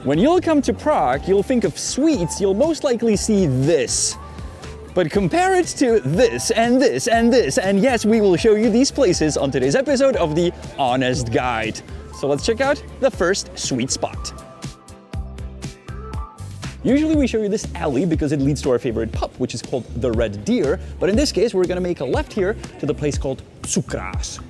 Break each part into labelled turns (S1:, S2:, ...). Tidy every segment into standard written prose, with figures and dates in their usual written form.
S1: When you'll come to Prague, you'll think of sweets, you'll most likely see this. But compare it to this and this and this, and yes, we will show you these places on today's episode of The Honest Guide. So let's check out the first sweet spot. Usually we show you this alley because it leads to our favorite pub, which is called the Red Deer, but in this case we're gonna make a left here to the place called Cukrář.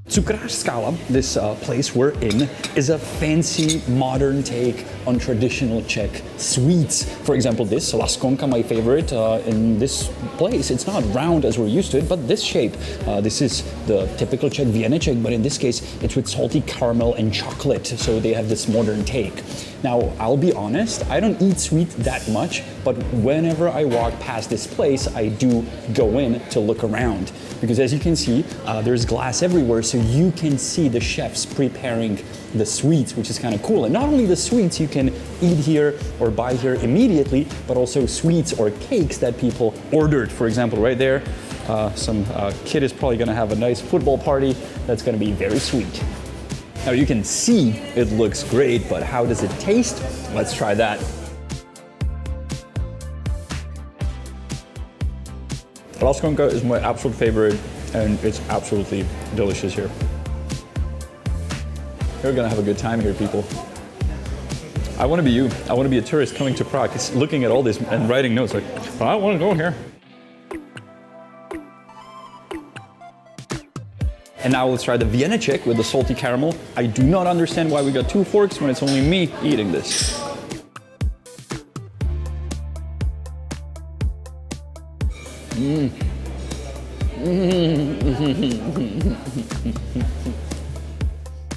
S1: Cukrář Skála, this place we're in, is a fancy modern take on traditional Czech sweets. For example, this laskonka, my favorite in this place. It's not round as we're used to it, but this shape. This is the typical Czech věneček, but in this case, it's with salty caramel and chocolate, so they have this modern take. Now, I'll be honest, I don't eat sweet that much, but whenever I walk past this place, I do go in to look around. Because as you can see, there's glass everywhere, so you can see the chefs preparing the sweets, which is kind of cool. And not only the sweets you can eat here or buy here immediately, but also sweets or cakes that people ordered. For example, right there, some kid is probably gonna have a nice football party that's gonna be very sweet. Now you can see it looks great, but how does it taste? Let's try that. Laskonka is my absolute favorite, and it's absolutely delicious here. You're gonna have a good time here, people. I wanna be you. I wanna be a tourist coming to Prague, looking at all this and writing notes like, I wanna go here. And now let's try the věneček with the salty caramel. I do not understand why we got 2 forks when it's only me eating this.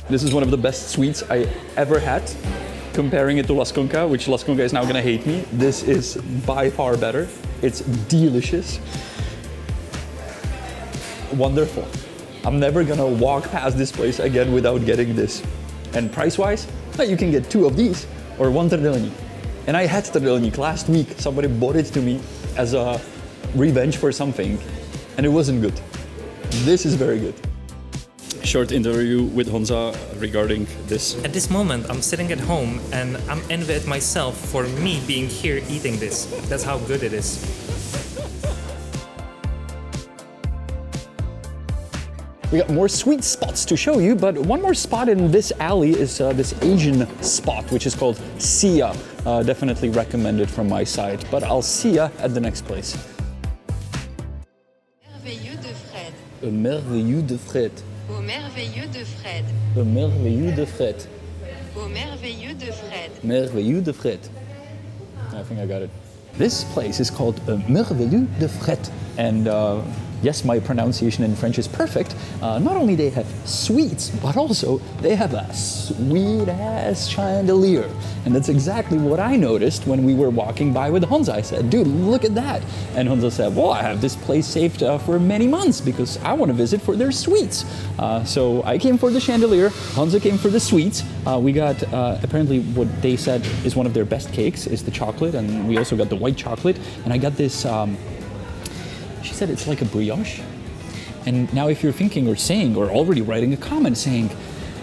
S1: This is one of the best sweets I ever had. Comparing it to laskonka, which laskonka is now gonna hate me, this is by far better. It's delicious. Wonderful. I'm never gonna walk past this place again without getting this. And price-wise, you can get 2 of these or 1 trdelník. And I had trdelník last week. Somebody bought it to me as a revenge for something, and it wasn't good. This is very good. Short interview with Honza regarding this.
S2: At this moment, I'm sitting at home and I'm envied myself for me being here eating this. That's how good it is.
S1: We got more sweet spots to show you, but one more spot in this alley is this Asian spot, which is called Sia. Definitely recommended from my side, but I'll see ya at the next place.
S3: Merveilleux de Fred.
S1: Aux Merveilleux de Fred.
S3: Aux Merveilleux de Fred.
S1: Aux Merveilleux de Fred.
S3: Aux Merveilleux de Fred.
S1: Merveilleux de Fred. I think I got it. This place is called Merveilleux de Fred, and yes, my pronunciation in French is perfect. Not only they have sweets, but also they have a sweet-ass chandelier. And that's exactly what I noticed when we were walking by with Honza. I said, dude, look at that. And Honza said, well, I have this place saved for many months because I want to visit for their sweets. So I came for the chandelier, Honza came for the sweets. We got, apparently what they said is one of their best cakes is the chocolate, and we also got the white chocolate. And I got this, she said it's like a brioche. And now if you're thinking or saying or already writing a comment saying,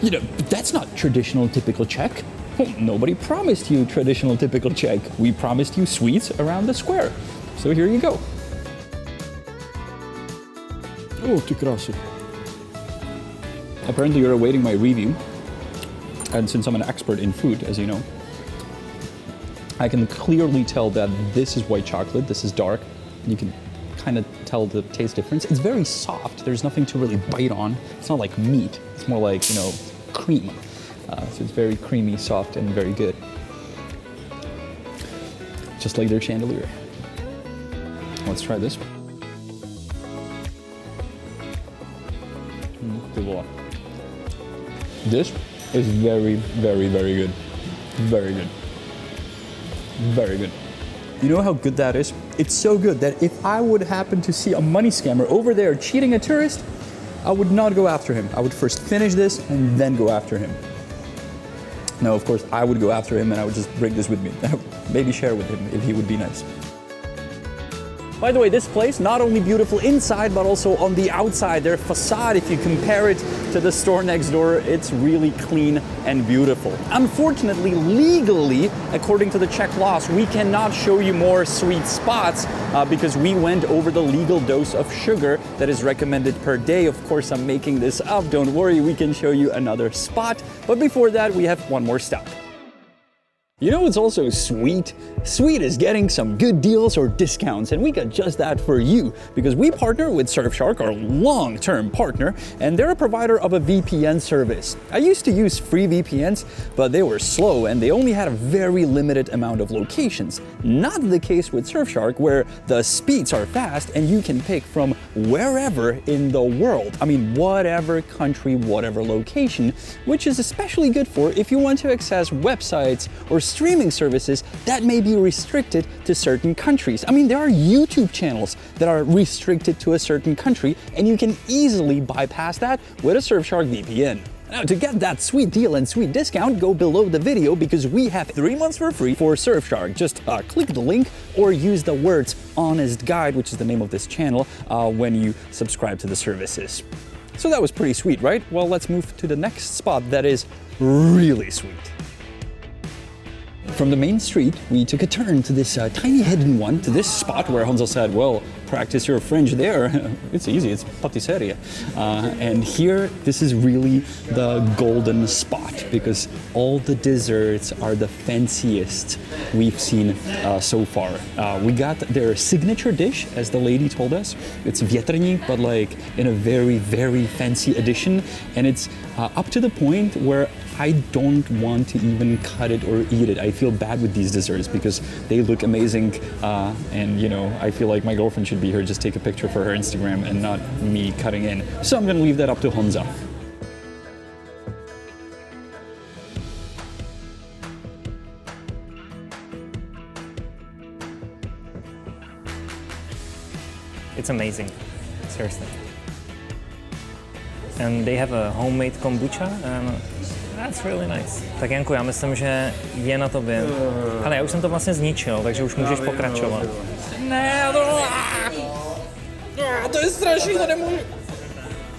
S1: you know, that's not traditional typical Czech. Well, nobody promised you traditional typical Czech. We promised you sweets around the square. So here you go. Oh, ty krásy. Apparently you're awaiting my review. And since I'm an expert in food, as you know, I can clearly tell that this is white chocolate, this is dark. You can kind of tell the taste difference. It's very soft. There's nothing to really bite on. It's not like meat. It's more like, you know, cream. So it's very creamy, soft, and very good. Just like their chandelier. Let's try this. This is very, very, very good. Very good. Very good. You know how good that is? It's so good that if I would happen to see a money scammer over there cheating a tourist, I would not go after him. I would first finish this and then go after him. No, of course, I would go after him and I would just bring this with me. Maybe share with him if he would be nice. By the way, this place, not only beautiful inside, but also on the outside. Their facade, if you compare it to the store next door, it's really clean and beautiful. Unfortunately, legally, according to the Czech laws, we cannot show you more sweet spots because we went over the legal dose of sugar that is recommended per day. Of course, I'm making this up. Don't worry, we can show you another spot. But before that, we have one more stop. You know what's also sweet? Sweet is getting some good deals or discounts, and we got just that for you because we partner with Surfshark, our long-term partner, and they're a provider of a VPN service. I used to use free VPNs, but they were slow and they only had a very limited amount of locations. Not the case with Surfshark, where the speeds are fast and you can pick from wherever in the world. I mean, whatever country, whatever location, which is especially good for if you want to access websites or streaming services that may be restricted to certain countries. I mean, there are YouTube channels that are restricted to a certain country, and you can easily bypass that with a Surfshark VPN. Now, to get that sweet deal and sweet discount, go below the video because we have 3 months for free for Surfshark. Just click the link or use the words Honest Guide, which is the name of this channel, when you subscribe to the services. So that was pretty sweet, right? Well, let's move to the next spot that is really sweet. From the main street, we took a turn to this tiny hidden one, to this spot where Honza said, well, practice your French there. It's easy, it's patisserie. And here, this is really the golden spot because all the desserts are the fanciest we've seen so far. We got their signature dish, as the lady told us. It's větrník, but like in a very, very fancy edition. And it's up to the point where I don't want to even cut it or eat it. I feel bad with these desserts because they look amazing, and you know, I feel like my girlfriend should be here, just take a picture for her Instagram and not me cutting in. So I'm gonna leave that up to Honza.
S2: It's amazing, seriously. And they have a homemade kombucha, and that's really nice. Tak Janku, já myslím, že je na tobě. Ale já už jsem to vlastně zničil, takže už můžeš pokračovat.
S1: Ne, to je strašný, to nemůžu.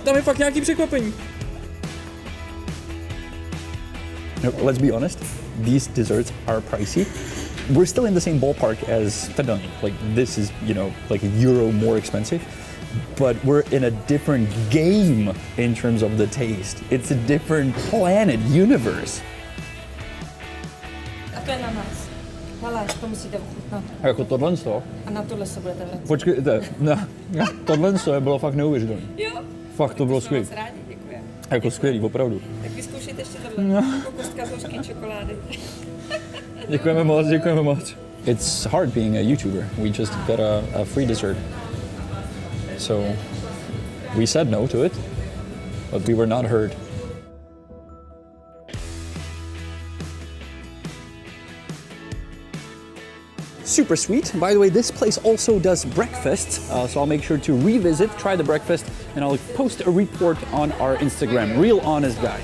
S1: Tam je fakt nějaký překvapení. No, let's be honest, these desserts are pricey. We're still in the same ballpark as Tadani. Like, this is, you know, like €1 more expensive. But we're in a different game in terms of the taste. It's a different planet, universe.
S4: A to je na nás. Hele, to musíte ochutnat.
S1: A jako tohle to?
S4: A na tohle se budete vracet.
S1: Počkejte, tohle to bylo fakt neuvěřitelné.
S4: Jo.
S1: Fakt to bylo skvělé.
S4: Moc rádi, děkuji.
S1: Jako skvělý, opravdu.
S4: Tak vyzkoušejte ještě tohle. Jako kostka z hořké čokolády.
S1: Děkujeme moc, děkujeme moc. It's hard being a YouTuber. We just got a free dessert. So we said no to it, but we were not heard. Super sweet. By the way, this place also does breakfast, so I'll make sure to revisit, try the breakfast, and I'll post a report on our Instagram, Real Honest Guide.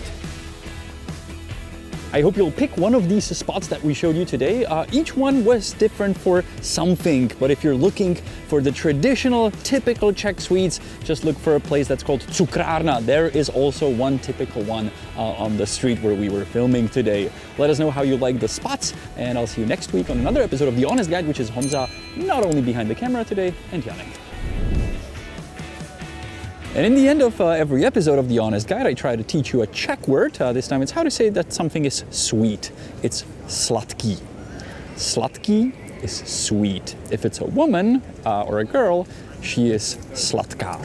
S1: I hope you'll pick one of these spots that we showed you today. Each one was different for something, but if you're looking for the traditional, typical Czech sweets, just look for a place that's called Cukrář. There is also one typical one on the street where we were filming today. Let us know how you like the spots, and I'll see you next week on another episode of The Honest Guide, which is Honza, not only behind the camera today, and Janek. And in the end of every episode of The Honest Guide, I try to teach you a Czech word. This time it's how to say that something is sweet. It's sladký. Sladký is sweet. If it's a woman or a girl, she is sladká.